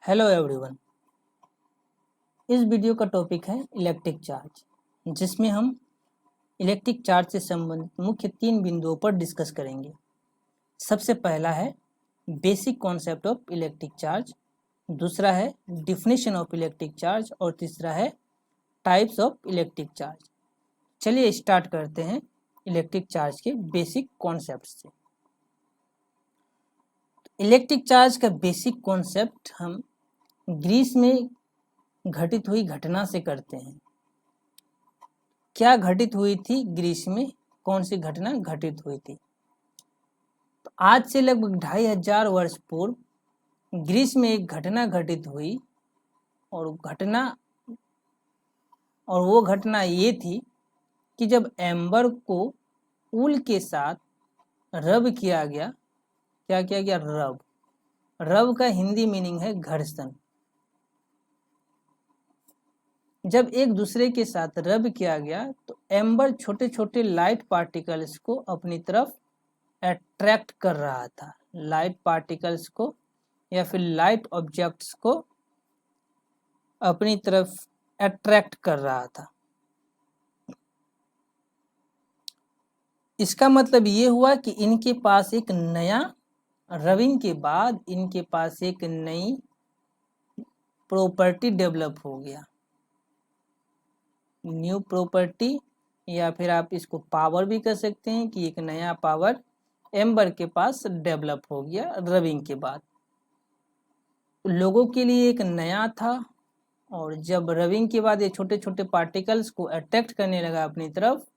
Hello everyone. इस video का topic है इलेक्ट्रिक चार्ज, जिसमें हम इलेक्ट्रिक चार्ज से संबंधित मुख्य 3 बिंदुओं पर डिस्कस करेंगे। सबसे पहला है basic concept of electric charge, दूसरा है डिफिनेशन ऑफ इलेक्ट्रिक चार्ज और तीसरा है टाइप्स ऑफ इलेक्ट्रिक चार्ज। चलिए स्टार्ट करते हैं इलेक्ट्रिक चार्ज के बेसिक कॉन्सेप्ट से। इलेक्ट्रिक चार्ज का बेसिक कॉन्सेप्ट हम ग्रीस में घटित हुई घटना से करते हैं। क्या घटित हुई थी ग्रीस में, कौन सी घटना घटित हुई थी? तो आज से लगभग 2500 वर्ष पूर्व ग्रीस में एक घटना घटित हुई और वो घटना ये थी कि जब एम्बर को ऊल के साथ रब किया गया। क्या किया गया? रब का हिंदी मीनिंग है घर्षण। जब एक दूसरे के साथ रब किया गया तो एम्बर छोटे छोटे लाइट पार्टिकल्स को अपनी तरफ अट्रैक्ट कर रहा था। लाइट पार्टिकल्स को या फिर लाइट ऑब्जेक्ट्स को अपनी तरफ अट्रैक्ट कर रहा था। इसका मतलब ये हुआ कि इनके पास एक नया रबिंग के बाद इनके पास एक नई प्रॉपर्टी डेवलप हो गया, न्यू प्रॉपर्टी, या फिर आप इसको पावर भी कह सकते हैं कि एक नया पावर एम्बर के पास डेवलप हो गया रबिंग के बाद। लोगों के लिए एक नया था, और जब रबिंग के बाद ये छोटे छोटे पार्टिकल्स को अट्रैक्ट करने लगा अपनी तरफ,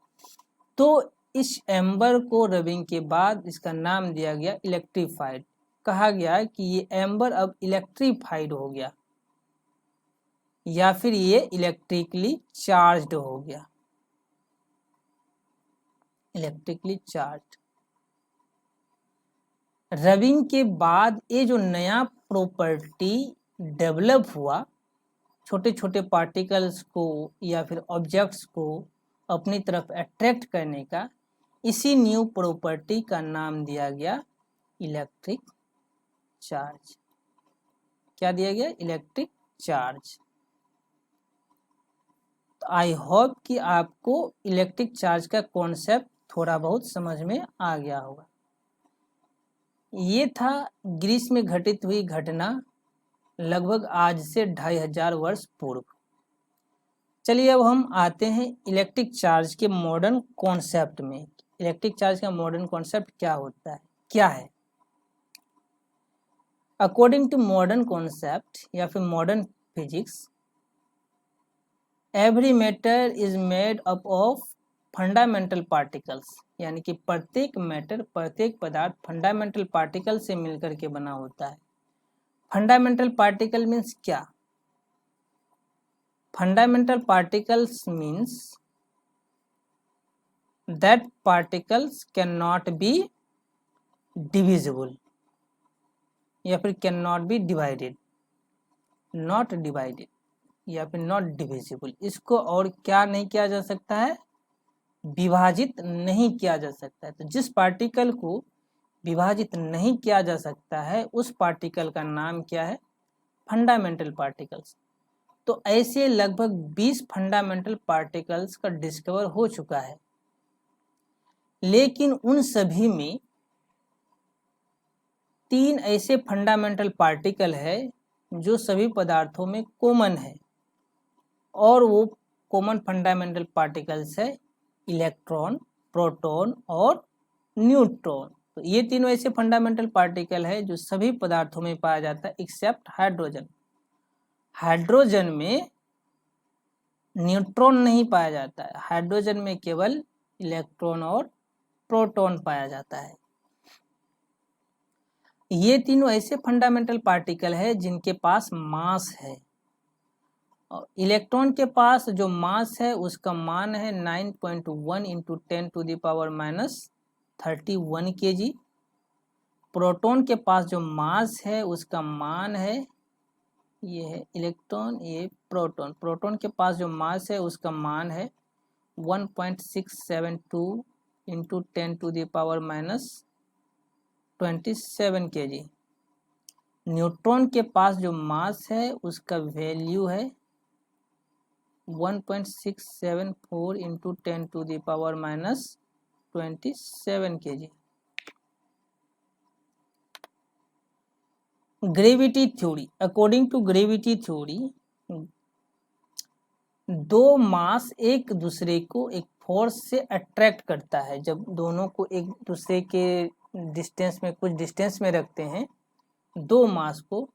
तो इस एम्बर को रबिंग के बाद इसका नाम दिया गया इलेक्ट्रीफाइड। कहा गया कि ये एम्बर अब इलेक्ट्रीफाइड हो गया या फिर ये इलेक्ट्रिकली चार्ज्ड हो गया। Electrically charged. रबिंग के बाद ये जो नया प्रॉपर्टी डेवलप हुआ, छोटे छोटे पार्टिकल्स को या फिर ऑब्जेक्ट्स को अपनी तरफ अट्रैक्ट करने का, इसी न्यू प्रॉपर्टी का नाम दिया गया इलेक्ट्रिक चार्ज। क्या दिया गया? Electric charge. तो आई होप कि आपको इलेक्ट्रिक चार्ज का कॉन्सेप्ट थोड़ा बहुत समझ में आ गया होगा। ये था ग्रीस में घटित हुई घटना लगभग आज से 2500 वर्ष पूर्व। चलिए अब हम आते हैं इलेक्ट्रिक चार्ज के मॉडर्न कॉन्सेप्ट में। इलेक्ट्रिक चार्ज का मॉडर्न कॉन्सेप्ट क्या होता है, क्या है? अकॉर्डिंग टू मॉडर्न कॉन्सेप्ट या फिर modern physics, every matter is made up of fundamental particles, यानी कि प्रत्येक मैटर, प्रत्येक पदार्थ फंडामेंटल पार्टिकल से मिलकर के बना होता है। फंडामेंटल पार्टिकल मीन्स क्या? Fundamental particles means that particles cannot be divisible या फिर cannot be divided, not divided या फिर not divisible। इसको और क्या नहीं किया जा सकता है? विभाजित नहीं किया जा सकता है। तो जिस पार्टिकल को विभाजित नहीं किया जा सकता है उस पार्टिकल का नाम क्या है? Fundamental particles. तो ऐसे लगभग 20 फंडामेंटल पार्टिकल्स का डिस्कवर हो चुका है, लेकिन उन सभी में 3 ऐसे फंडामेंटल पार्टिकल है जो सभी पदार्थों में कॉमन है, और वो कॉमन फंडामेंटल पार्टिकल्स है इलेक्ट्रॉन, प्रोटॉन और न्यूट्रॉन। तो ये तीनों ऐसे फंडामेंटल पार्टिकल है जो सभी पदार्थों में पाया जाता है एक्सेप्ट हाइड्रोजन। हाइड्रोजन में न्यूट्रॉन नहीं पाया जाता है, हाइड्रोजन में केवल इलेक्ट्रॉन और प्रोटॉन पाया जाता है। ये तीनों ऐसे फंडामेंटल पार्टिकल है जिनके पास मास है। और इलेक्ट्रॉन के पास जो मास है उसका मान है 9.1 इंटू 10⁻31 kg। प्रोटॉन के पास जो मास है उसका मान है, ये है इलेक्ट्रॉन, ये प्रोटॉन। प्रोटॉन के पास जो मास है उसका मान है 1.672 इंटू 10⁻27 kg। न्यूट्रॉन के पास जो मास है उसका वैल्यू है 1.674 into 10 to the power minus 27 kg। Gravity theory, according to gravity theory, दो मास एक दूसरे को एक फोर्स से अट्रैक्ट करता है। जब दोनों को एक दूसरे के डिस्टेंस में, कुछ डिस्टेंस में रखते हैं दो मास को,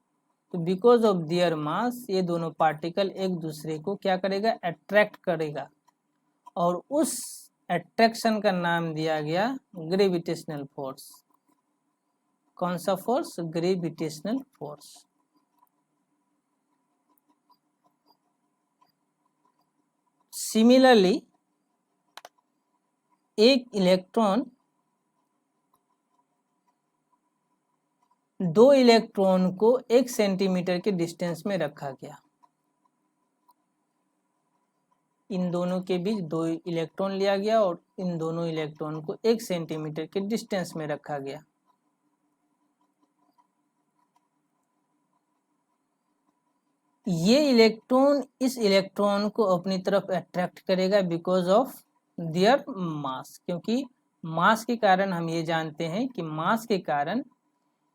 तो बिकॉज ऑफ देयर मास ये दोनों पार्टिकल एक दूसरे को क्या करेगा, अट्रैक्ट करेगा, और उस अट्रैक्शन का नाम दिया गया ग्रेविटेशनल फोर्स। कौन सा फोर्स? Gravitational force. सिमिलरली एक इलेक्ट्रॉन, दो इलेक्ट्रॉन को 1 सेंटीमीटर के डिस्टेंस में रखा गया। इन दोनों के बीच दो इलेक्ट्रॉन लिया गया और इन दोनों इलेक्ट्रॉन को 1 सेंटीमीटर के डिस्टेंस में रखा गया। ये इलेक्ट्रॉन इस इलेक्ट्रॉन को अपनी तरफ अट्रैक्ट करेगा बिकॉज ऑफ देयर मास, क्योंकि मास के कारण हम ये जानते हैं कि मास के कारण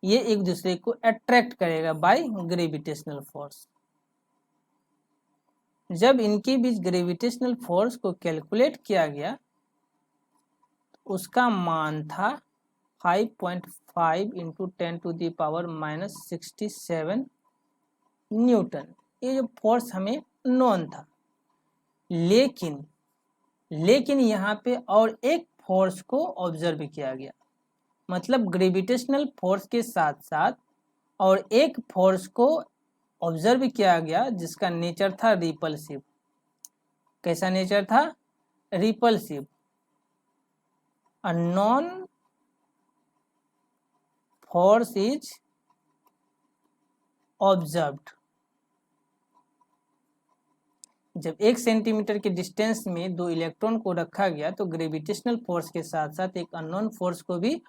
ये एक दूसरे को अट्रैक्ट करेगा बाय ग्रेविटेशनल फोर्स। जब इनके बीच ग्रेविटेशनल फोर्स को कैलकुलेट किया गया तो उसका मान था 5.5 into 10 to the power minus 67 newton. ये जो फोर्स हमें नोन था, लेकिन यहाँ पे और एक फोर्स को ऑब्जर्व किया गया। मतलब ग्रेविटेशनल फोर्स के साथ साथ और एक फोर्स को ऑब्जर्व किया गया जिसका नेचर था रिपल्सिव। कैसा नेचर था? Repulsive. A non force is observed. जब 1 सेंटीमीटर के डिस्टेंस में दो इलेक्ट्रॉन को रखा गया तो ग्रेविटेशनल फोर्स के साथ साथ एक अननोन फोर्स को भी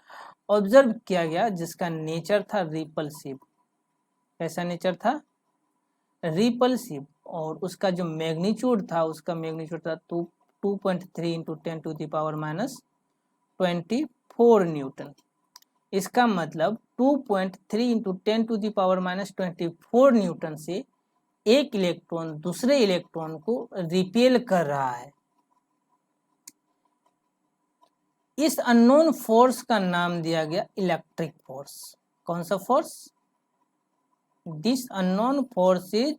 ऑब्जर्व किया गया जिसका नेचर था रिपल्सिव। कैसा नेचर था? रिपल्सिव। और उसका जो मैग्नीट्यूड था, उसका मैग्नीट्यूड था 2.3 into 10 to the power minus 24 newton. इसका मतलब 2.3 into 10 to the power minus 24 newton से एक इलेक्ट्रॉन दूसरे इलेक्ट्रॉन को रिपेल कर रहा है। इस अननोन फोर्स का नाम दिया गया इलेक्ट्रिक फोर्स। कौन सा force? This unknown force is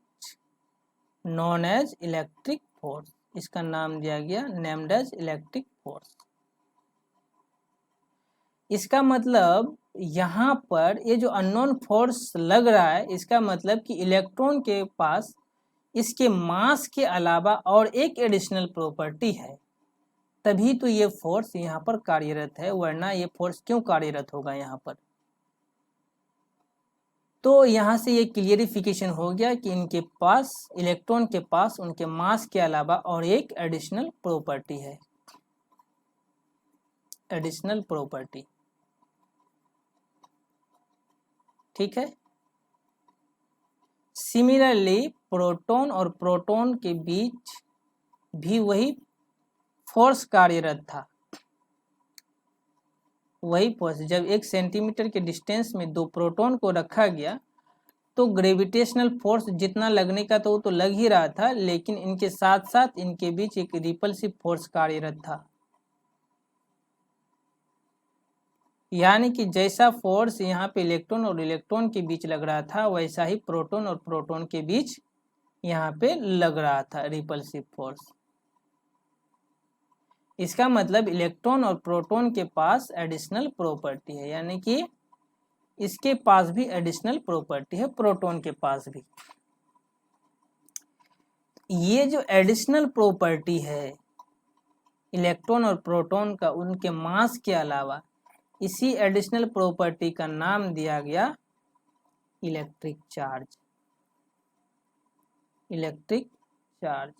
known as electric force. इसका नाम दिया गया नेम्ड एज इलेक्ट्रिक फोर्स। इसका मतलब यहाँ पर ये जो अननोन फोर्स लग रहा है, इसका मतलब कि इलेक्ट्रॉन के पास इसके मास के अलावा और एक एडिशनल प्रॉपर्टी है, तभी तो ये फोर्स यहाँ पर कार्यरत है, वरना ये फोर्स क्यों कार्यरत होगा यहाँ पर। तो यहाँ से ये क्लियरिफिकेशन हो गया कि इनके पास, इलेक्ट्रॉन के पास उनके मास के अलावा और एक एडिशनल प्रॉपर्टी है, एडिशनल प्रॉपर्टी। ठीक है। सिमिलरली प्रोटॉन और प्रोटॉन के बीच भी वही फोर्स कार्यरत था। वही फोर्स, जब 1 सेंटीमीटर के डिस्टेंस में दो प्रोटॉन को रखा गया तो ग्रेविटेशनल फोर्स जितना लगने का तो लग ही रहा था, लेकिन इनके साथ साथ इनके बीच एक रिपल्सिव फोर्स कार्यरत था। यानी कि जैसा फोर्स यहाँ पे इलेक्ट्रॉन और इलेक्ट्रॉन के बीच लग रहा था, वैसा ही प्रोटॉन और प्रोटॉन के बीच यहाँ पे लग रहा था रिपल्सिव फोर्स। इसका मतलब इलेक्ट्रॉन और प्रोटॉन के पास एडिशनल प्रॉपर्टी है, यानी कि इसके पास भी एडिशनल प्रॉपर्टी है, प्रोटॉन के पास भी। ये जो एडिशनल प्रॉपर्टी है इलेक्ट्रॉन और प्रोटॉन का, उनके मास के अलावा, इसी एडिशनल प्रॉपर्टी का नाम दिया गया इलेक्ट्रिक चार्ज। Electric charge.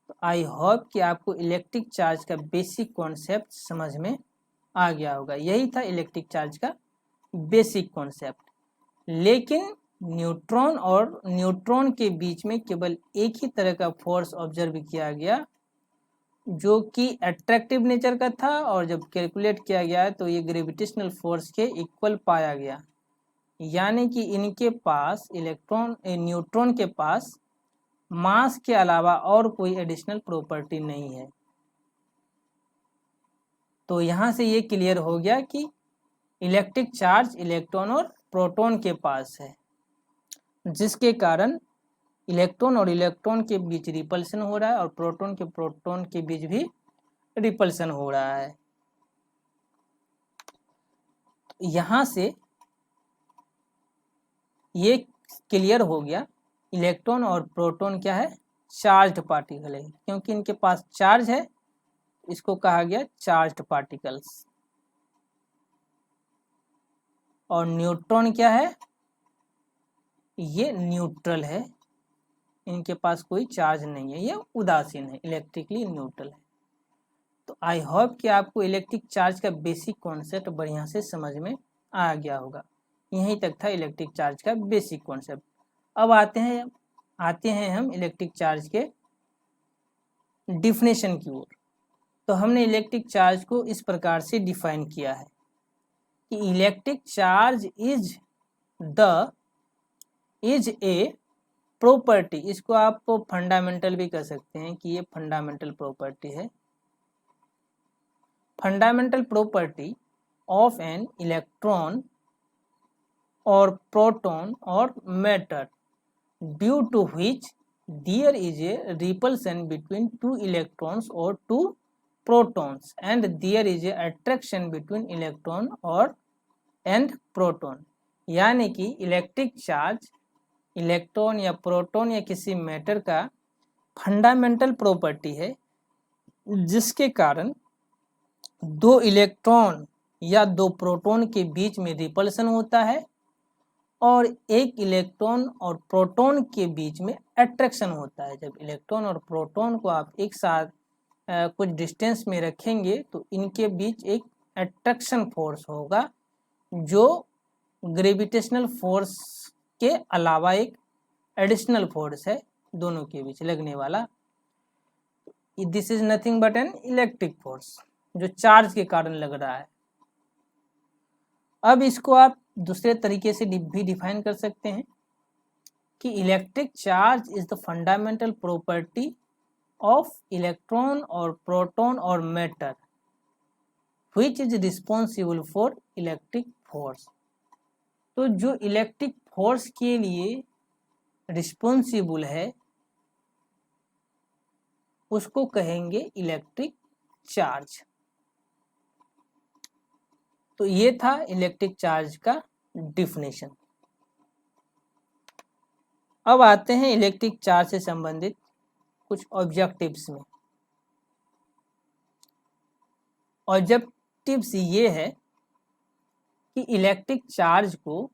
तो आई होप कि आपको इलेक्ट्रिक चार्ज का बेसिक कॉन्सेप्ट समझ में आ गया होगा। यही था इलेक्ट्रिक चार्ज का बेसिक कॉन्सेप्ट। लेकिन न्यूट्रॉन के बीच में केवल एक ही तरह का फोर्स ऑब्जर्व किया गया जो कि अट्रैक्टिव नेचर का था, और जब कैलकुलेट किया गया तो ये ग्रेविटेशनल फोर्स के इक्वल पाया गया। यानी कि इनके पास न्यूट्रॉन के पास मास के अलावा और कोई एडिशनल प्रॉपर्टी नहीं है। तो यहाँ से ये क्लियर हो गया कि इलेक्ट्रिक चार्ज इलेक्ट्रॉन और प्रोटॉन के पास है, जिसके कारण इलेक्ट्रॉन और इलेक्ट्रॉन के बीच रिपल्सन हो रहा है और प्रोटॉन के बीच भी रिपल्सन हो रहा है। यहाँ से ये क्लियर हो गया इलेक्ट्रॉन और प्रोटॉन क्या है, चार्ज्ड पार्टिकल है। क्योंकि इनके पास चार्ज है, इसको कहा गया चार्ज्ड पार्टिकल्स। और न्यूट्रॉन क्या है, ये न्यूट्रल है, इनके पास कोई चार्ज नहीं है, ये उदासीन है, इलेक्ट्रिकली न्यूट्रल है। तो आई होप कि आपको इलेक्ट्रिक चार्ज का बेसिक कॉन्सेप्ट बढ़िया से समझ में आ गया होगा। यहीं तक था इलेक्ट्रिक चार्ज का बेसिक कॉन्सेप्ट। अब आते हैं हम इलेक्ट्रिक चार्ज के डिफिनेशन की ओर। तो हमने इलेक्ट्रिक चार्ज को इस प्रकार से डिफाइन किया है कि electric charge is a property. इसको आप फंडामेंटल भी कह सकते हैं कि ये फंडामेंटल प्रॉपर्टी है। Fundamental property of an electron और प्रोटॉन और matter due to which there is a repulsion between two electrons और two protons and there is a attraction between electron और एंड प्रोटॉन। यानी कि इलेक्ट्रिक चार्ज इलेक्ट्रॉन या proton या किसी matter का फंडामेंटल प्रॉपर्टी है, जिसके कारण दो इलेक्ट्रॉन या दो प्रोटॉन के बीच में रिपल्सन होता है और एक इलेक्ट्रॉन और प्रोटॉन के बीच में अट्रैक्शन होता है। जब इलेक्ट्रॉन और प्रोटॉन को आप एक साथ कुछ डिस्टेंस में रखेंगे तो इनके बीच एक अट्रैक्शन फोर्स होगा, जो ग्रेविटेशनल फोर्स के अलावा एक एडिशनल फोर्स है दोनों के बीच लगने वाला। This is nothing but an electric force जो चार्ज के कारण लग रहा है। अब इसको आप दूसरे तरीके से भी डिफाइन कर सकते हैं कि electric charge is the fundamental property of electron और प्रोटॉन और matter which is responsible for electric force. तो जो इलेक्ट्रिक फोर्स के लिए रिस्पॉन्सिबल है उसको कहेंगे इलेक्ट्रिक चार्ज। तो ये था इलेक्ट्रिक चार्ज का डिफिनेशन। अब आते हैं इलेक्ट्रिक चार्ज से संबंधित कुछ ऑब्जेक्टिव्स में। ऑब्जेक्टिव्स ये है कि इलेक्ट्रिक चार्ज को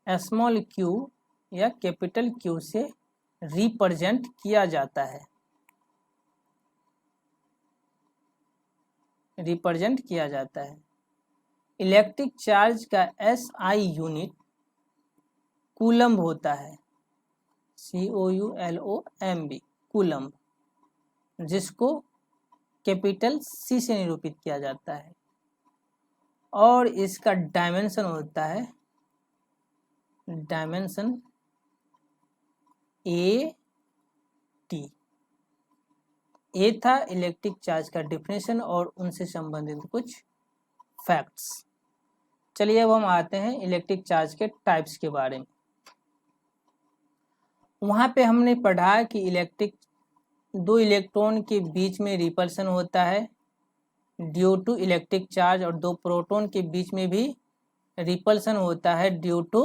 स्मॉल क्यू या कैपिटल क्यू से रिप्रेजेंट किया जाता है। इलेक्ट्रिक चार्ज का SI यूनिट कूलम्ब होता है, COULOMB, कूलम्ब, जिसको कैपिटल C से निरूपित किया जाता है। और इसका डायमेंशन होता है डायमेंशन AT। ये था इलेक्ट्रिक चार्ज का डिफिनेशन और उनसे संबंधित कुछ फैक्ट्स। चलिए अब हम आते हैं इलेक्ट्रिक चार्ज के टाइप्स के बारे में। वहाँ पे हमने पढ़ा कि दो इलेक्ट्रॉन के बीच में रिपल्सन होता है ड्यू टू इलेक्ट्रिक चार्ज और दो प्रोटॉन के बीच में भी रिपल्सन होता है due to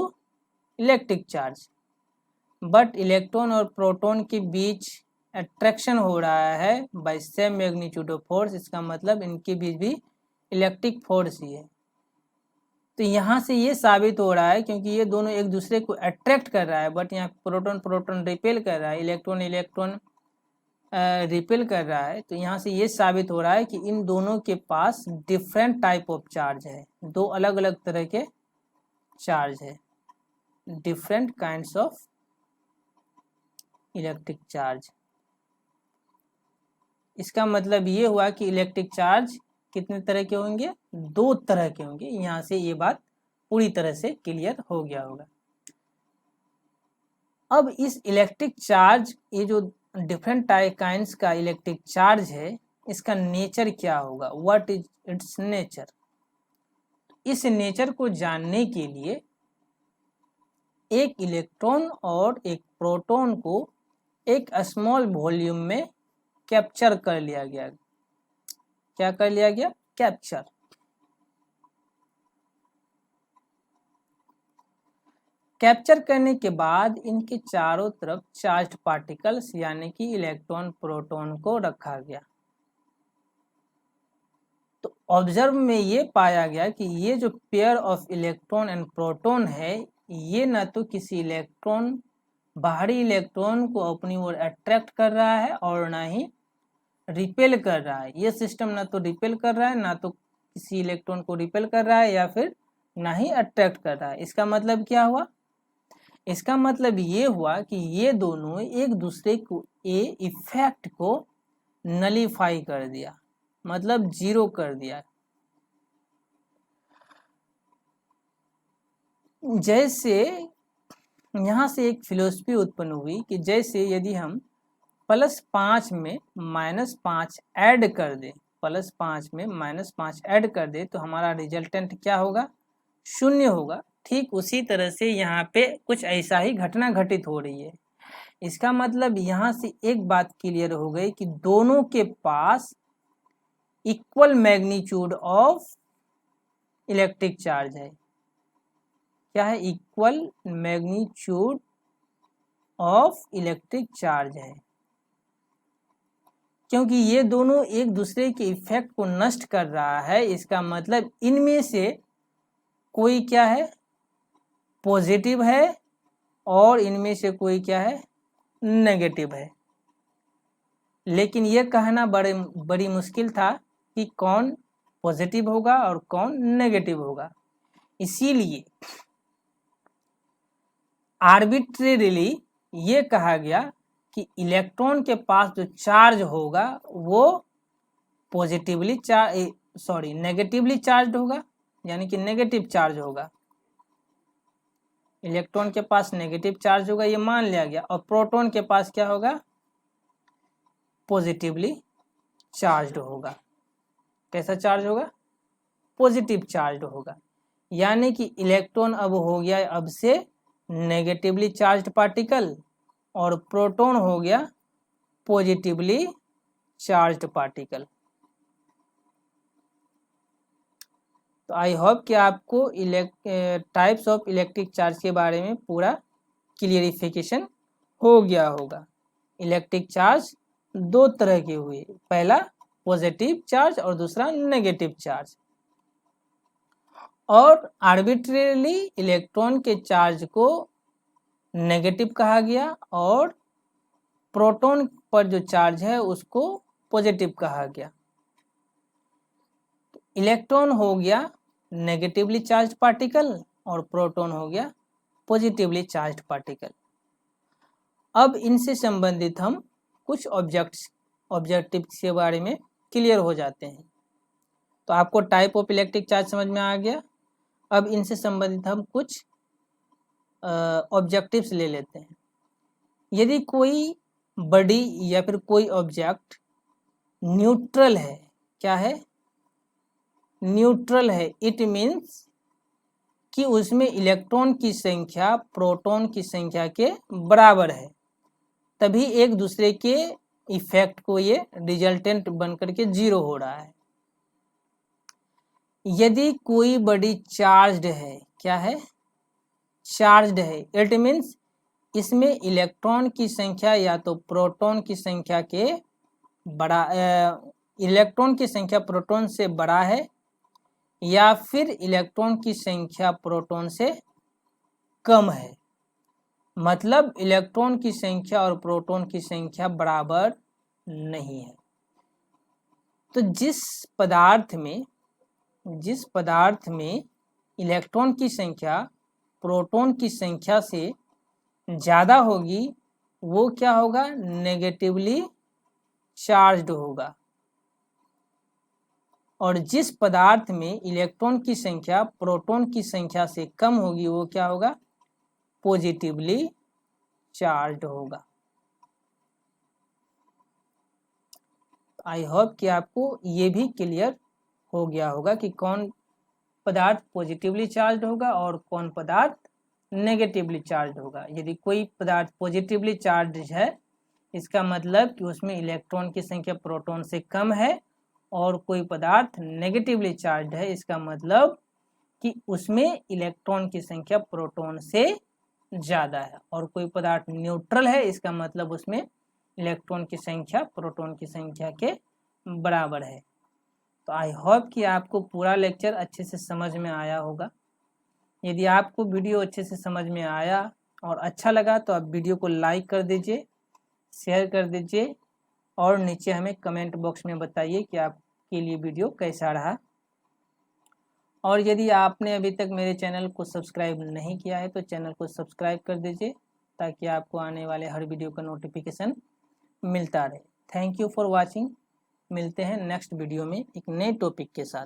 electric charge. But electron और प्रोटॉन के बीच अट्रैक्शन हो रहा है by same magnitude of force. इसका मतलब इनके बीच भी इलेक्ट्रिक फोर्स ही है। तो यहाँ से ये साबित हो रहा है, क्योंकि ये दोनों एक दूसरे को अट्रैक्ट कर रहा है, बट यहाँ प्रोटॉन रिपेल कर रहा है, इलेक्ट्रॉन रिपेल कर रहा है। तो यहाँ से ये साबित हो रहा है कि इन दोनों के पास डिफरेंट टाइप ऑफ चार्ज है, दो अलग अलग तरह के चार्ज है। Different kinds of electric charge. इसका मतलब ये हुआ कि इलेक्ट्रिक चार्ज कितने तरह के होंगे, 2 तरह के होंगे। यहाँ से ये बात पूरी तरह से क्लियर हो गया होगा। अब इस इलेक्ट्रिक चार्ज, ये जो डिफरेंट काइंड्स का इलेक्ट्रिक चार्ज है, इसका नेचर क्या होगा, व्हाट इज इट्स नेचर। इस नेचर को जानने के लिए एक इलेक्ट्रॉन और एक प्रोटॉन को एक स्मॉल वॉल्यूम में कैप्चर कर लिया गया। क्या कर लिया गया, कैप्चर। कैप्चर करने के बाद इनके चारों तरफ चार्ज्ड पार्टिकल्स यानी कि इलेक्ट्रॉन प्रोटॉन को रखा गया। तो ऑब्जर्व में ये पाया गया कि ये जो pair of electron and proton है, ये ना तो किसी इलेक्ट्रॉन, बाहरी इलेक्ट्रॉन को अपनी ओर अट्रैक्ट कर रहा है और ना ही रिपेल कर रहा है। ये सिस्टम ना तो रिपेल कर रहा है, ना तो किसी इलेक्ट्रॉन को रिपेल कर रहा है, या फिर ना ही अट्रैक्ट कर रहा है। इसका मतलब क्या हुआ, इसका मतलब ये हुआ कि ये दोनों एक दूसरे को इफेक्ट को नलीफाई कर दिया, मतलब जीरो कर दिया। जैसे यहाँ से एक फिलोसफी उत्पन्न हुई कि जैसे यदि हम +5 में -5 ऐड कर दें, +5 में -5 ऐड कर दे तो हमारा रिजल्टेंट क्या होगा, 0 होगा। ठीक उसी तरह से यहाँ पे कुछ ऐसा ही घटना घटित हो रही है। इसका मतलब यहाँ से एक बात क्लियर हो गई कि दोनों के पास equal magnitude of electric charge है। क्या है, equal magnitude of electric charge है, क्योंकि ये दोनों एक दूसरे के इफेक्ट को नष्ट कर रहा है। इसका मतलब इनमें से कोई क्या है, पॉजिटिव है, और इनमें से कोई क्या है, नेगेटिव है। लेकिन ये कहना बड़ी मुश्किल था कि कौन पॉजिटिव होगा और कौन नेगेटिव होगा। इसीलिए आर्बिट्रेरीली ये कहा गया कि इलेक्ट्रॉन के पास जो चार्ज होगा वो नेगेटिवली चार्ज होगा, यानी कि नेगेटिव चार्ज होगा। इलेक्ट्रॉन के पास नेगेटिव चार्ज होगा, ये मान लिया गया। और प्रोटॉन के पास क्या होगा, पॉजिटिवली चार्ज होगा। कैसा चार्ज होगा, पॉजिटिव चार्ज होगा। यानी कि इलेक्ट्रॉन अब हो गया अब से नेगेटिवली चार्ज्ड पार्टिकल, और प्रोटॉन हो गया पॉजिटिवली चार्ज्ड पार्टिकल। तो आई होप कि आपको टाइप्स ऑफ इलेक्ट्रिक चार्ज के बारे में पूरा क्लियरिफिकेशन हो गया होगा। इलेक्ट्रिक चार्ज 2 तरह के हुए, पहला पॉजिटिव चार्ज और दूसरा नेगेटिव चार्ज। और आर्बिट्रेरीली इलेक्ट्रॉन के चार्ज को नेगेटिव कहा गया और प्रोटॉन पर जो चार्ज है उसको पॉजिटिव कहा गया। इलेक्ट्रॉन हो गया नेगेटिवली चार्ज पार्टिकल और प्रोटॉन हो गया पॉजिटिवली चार्ज पार्टिकल। अब इनसे संबंधित हम कुछ ऑब्जेक्टिव्स के बारे में क्लियर हो जाते हैं। तो आपको टाइप ऑफ इलेक्ट्रिक चार्ज समझ में आ गया। अब इनसे संबंधित हम कुछ ऑब्जेक्टिव्स ले लेते हैं। यदि कोई बॉडी या फिर कोई ऑब्जेक्ट न्यूट्रल है, क्या है, न्यूट्रल है, इट मीन्स कि उसमें इलेक्ट्रॉन की संख्या प्रोटॉन की संख्या के बराबर है, तभी एक दूसरे के इफेक्ट को ये रिजल्टेंट बनकर के 0 हो रहा है। यदि कोई बॉडी चार्ज्ड है, क्या है, चार्ज्ड है, इट मीन्स इसमें इलेक्ट्रॉन की संख्या या तो प्रोटॉन की संख्या के इलेक्ट्रॉन की संख्या प्रोटॉन से बड़ा है, या फिर इलेक्ट्रॉन की संख्या प्रोटॉन से कम है। मतलब इलेक्ट्रॉन की संख्या और प्रोटॉन की संख्या बराबर नहीं है। तो जिस पदार्थ में इलेक्ट्रॉन की संख्या प्रोटॉन की संख्या से ज़्यादा होगी वो क्या होगा, नेगेटिवली चार्ज्ड होगा। और जिस पदार्थ में इलेक्ट्रॉन की संख्या प्रोटॉन की संख्या से कम होगी वो क्या होगा, पॉजिटिवली चार्ज्ड होगा। आई होप कि आपको ये भी क्लियर हो गया होगा कि कौन पदार्थ पॉजिटिवली चार्ज्ड होगा और कौन पदार्थ नेगेटिवली चार्ज्ड होगा। यदि कोई पदार्थ पॉजिटिवली चार्ज्ड है इसका मतलब कि उसमें इलेक्ट्रॉन की संख्या प्रोटॉन से कम है, और कोई पदार्थ नेगेटिवली चार्ज्ड है इसका मतलब कि उसमें इलेक्ट्रॉन की संख्या प्रोटॉन से ज़्यादा है, और कोई पदार्थ न्यूट्रल है इसका मतलब उसमें इलेक्ट्रॉन की संख्या प्रोटॉन की संख्या के बराबर है। तो आई होप कि आपको पूरा लेक्चर अच्छे से समझ में आया होगा। यदि आपको वीडियो अच्छे से समझ में आया और अच्छा लगा तो आप वीडियो को लाइक कर दीजिए, शेयर कर दीजिए, और नीचे हमें कमेंट बॉक्स में बताइए कि आपके लिए वीडियो कैसा रहा। और यदि आपने अभी तक मेरे चैनल को सब्सक्राइब नहीं किया है तो चैनल को सब्सक्राइब कर दीजिए ताकि आपको आने वाले हर वीडियो का नोटिफिकेशन मिलता रहे। Thank you for watching. मिलते हैं नेक्स्ट वीडियो में एक नए टॉपिक के साथ।